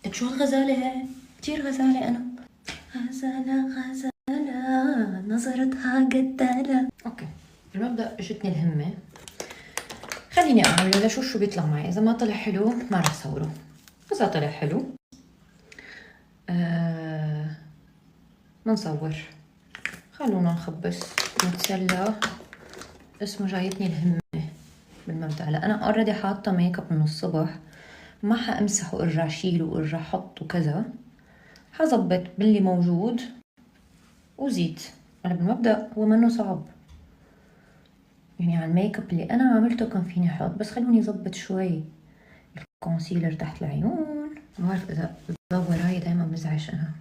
لك شو هالغزالة هاي؟ كتير غزالة أنا. غزالة غزالة نظرتها قتالة. أوكي، بالمبدأ اجتني الهمة، خليني أعمله لشوف شو بيطلع معي. إذا ما طلع حلو ما رح صوره، إذا طلع حلو منصور. خلونا نخبص نتسلى. اسمه جايتني الهمة بالمبدأ. هلا أنا اوريدي حاطة ميك اب من الصبح، ما حامسح وارجع شيل وارجع حط وكذا، حظبط باللي موجود وزيد. أنا بالمبدأ هو منه صعب، يعني على الميك اب اللي أنا عملته كان فيني أحط، بس خلوني أظبط شوي الكونسيلر تحت العيون. ما بعرف إذا الضوء وراي دايما بزعج أنا.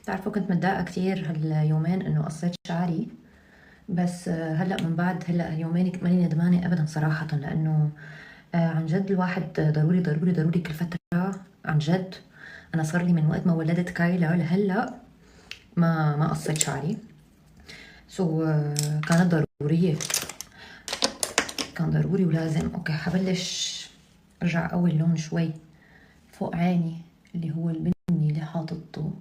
بتعرفوا كنت متضايقة كتير هاليومين إنه قصيت شعري، بس هلا من بعد هلا هاليومين ماني ندمانة أبدا صراحة، لأنه عن جد الواحد ضروري ضروري ضروري كل فترة. عن جد أنا صار لي من وقت ما ولدت كايلا لهلا ما قصيت شعري. كانت ضرورية، كان ضروري ولازم. اوكي، حبلش ارجع اقوي اللون شوي فوق عيني اللي هو البني اللي حاططه.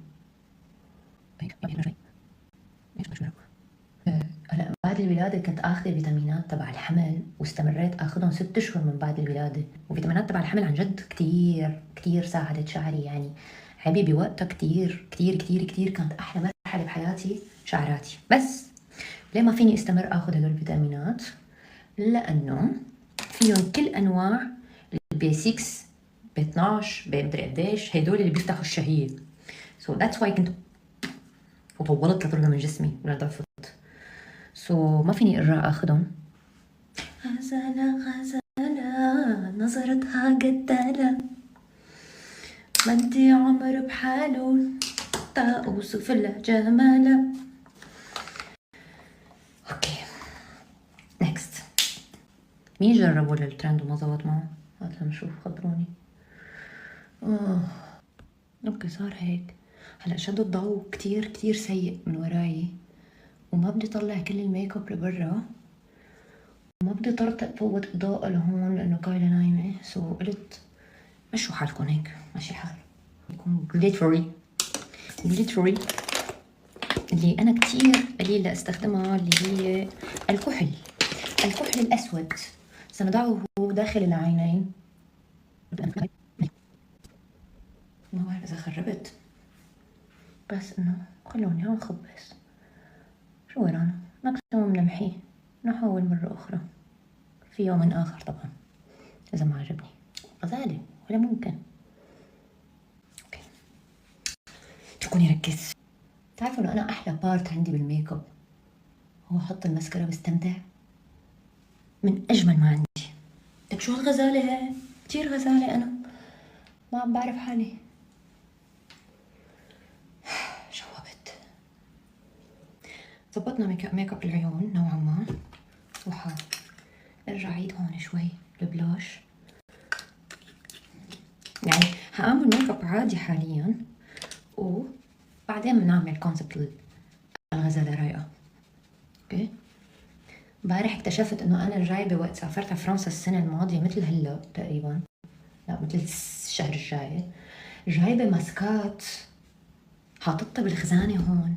هلا بعد الولادة كنت اخذ الفيتامينات تبع الحمل، واستمريت اخذهم 6 اشهر من بعد الولادة، والفيتامينات تبع الحمل عن جد كتير كتير ساعدت شعري. يعني حبيبي وقتها كتير كتير كتير كتير كانت احلى مرحلة بحياتي شعراتي. بس ليه ما فيني استمر اخذ هدول الفيتامينات؟ لانه فيهم كل انواع البي 6 ب 12 بمدري قديش، هدول اللي بيفتحوا الشهية. سو ذاتس واي كنت وطولت لطلنا من جسمي ولا ضعفت. ما فيني ارجع اخذهم. غزالة غزالة نظرتها قتالة، بدي عمر بحاله تا اوصف لها جمالها. اوكي نكست. مين جربوا الترند وما زبط معه؟ هات لنشوف، خبروني. اوكي صار هيك. هلا شد الضوء كتير كتير سيء من وراي، وما بدي طلع كل الميك اب لبرا، وما بدي طرطق فوت اضاءة لهون لانه كايلا نايمة. قلت مشوا حالكم هيك، ماشي الحال. يكون جليتري اللي انا كتير قليل لاستخدمها، اللي هي الكحل الاسود. سنضعه داخل العينين. ما بعرف اذا خربت، بس انه خلوني عم خبص. شو ورانا؟ ماكسيموم نمحيه، نحاول مرة أخرى في يوم آخر طبعا إذا ما عجبني. غزالة ولا ممكن. أوكي اتركوني ركز. تعرفوا إنه أنا أحلى بارت عندي بالميك اب هو حط المسكرة، بستمتع من أجمل ما عندي. لك شو هالغزالة هاي؟ كتير غزالة أنا، ما عم بعرف حالي. شوبت. ظبطنا ميك اب العيون نوعا ما، ارجع عيد هون شوي البلاش. يعني هعمل ميك اب عادي حاليا، وبعدين بنعمل كونسبت الغزالة رايقة. اوكي. امبارح اكتشفت انه انا جايبة وقت سافرت على فرنسا السنة الماضية مثل هلا تقريبا، لا مثل الشهر الجاي، جايبة ماسكات حاططها بالخزانة هون.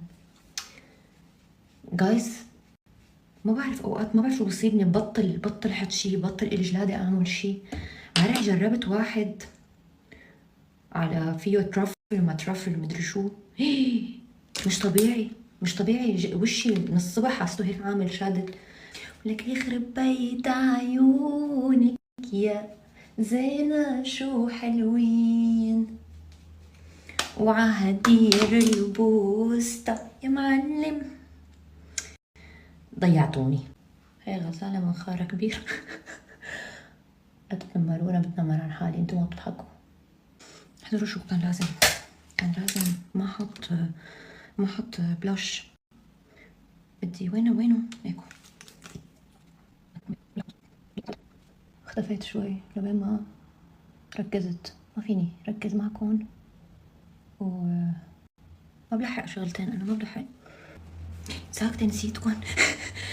جايز ما بعرف، اوقات ما بعرف شو بصيبني، بطل حد شي، بطل الي جلادة اعمل شي. امبارح جربت واحد على فيه ترافل ما ترافل مدري شو، مش طبيعي مش طبيعي. وشي من الصبح حاسته هيك عامل شادد. لك يخرب بيت عيونك يا زينة شو حلوين، وعهدير البوسطة يا معلم. ضيعتوني. هي غزالة منخارة كبير. لا تتنمروا، انا بتنمر عن حالي، انتوا ما بتضحكوا. احضروا شو كان لازم ما احط بلاش. بدي وينه هيكو. اختفيت شوي لبين ما ركزت، ما فيني ركز معكم ما بلحق شغلتين، انا ما بلحق. ساكتة نسيتكم.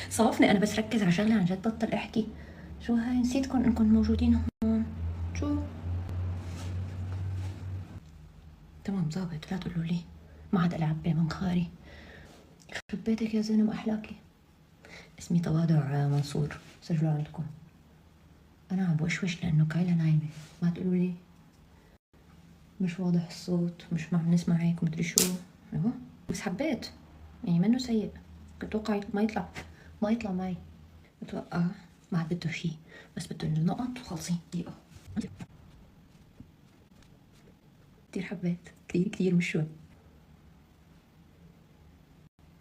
صافني انا بس ركز على شغلة عن جد بطل احكي. شو هاي؟ نسيتكم انكم موجودين هون. شو؟ تمام ظابط، لا تقولوا لي ما عاد العب بمنخاري. يخرب بيتك يا زلمه احلاكي. اسمي تواضع منصور، سجلوا عندكم. انا عم بوشوش لانه كايلا نايمه، ما تقولوا لي مش واضح الصوت، مش عم نسمع هيك مدري شو. ايوه بس حبيت يعني منه سيء. كنت اتوقع ما يطلع معي. بتوقع ما عاد بده شي، بس بده النقط وخلصين. دقيقة كتير حبيت، كتير مش شوي.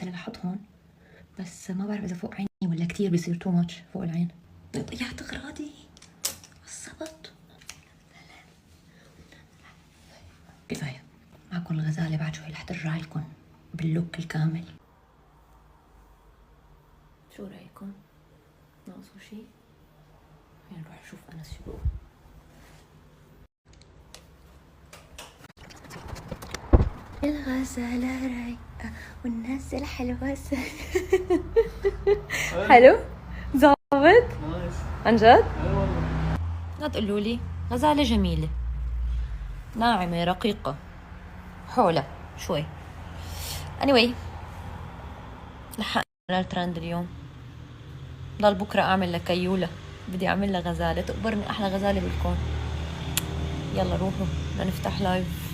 انا بحط هون بس ما بعرف اذا فوق عيني ولا كتير بيصير تو ماتش فوق العين. ضيعت اغراضي الصبط. كفاية معكم الغزالة، بعد شوي رح ترجع لكم باللوك الكامل. شو رايكم؟ ناقصه شي؟ خلينا نروح نشوف انس شو بقول. الغزالة رايقة والناس الحلوة حلو؟ ظابط؟ عن جد؟ لا تقولوا لي غزالة جميلة ناعمة رقيقة حولة شوي. anyway لحقنا الترند اليوم. ضل بكرة أعمل لكيولة، بدي أعمل لها غزالة تقبرني، أحلى غزالة بالكون. يلا روحوا لنفتح لايف.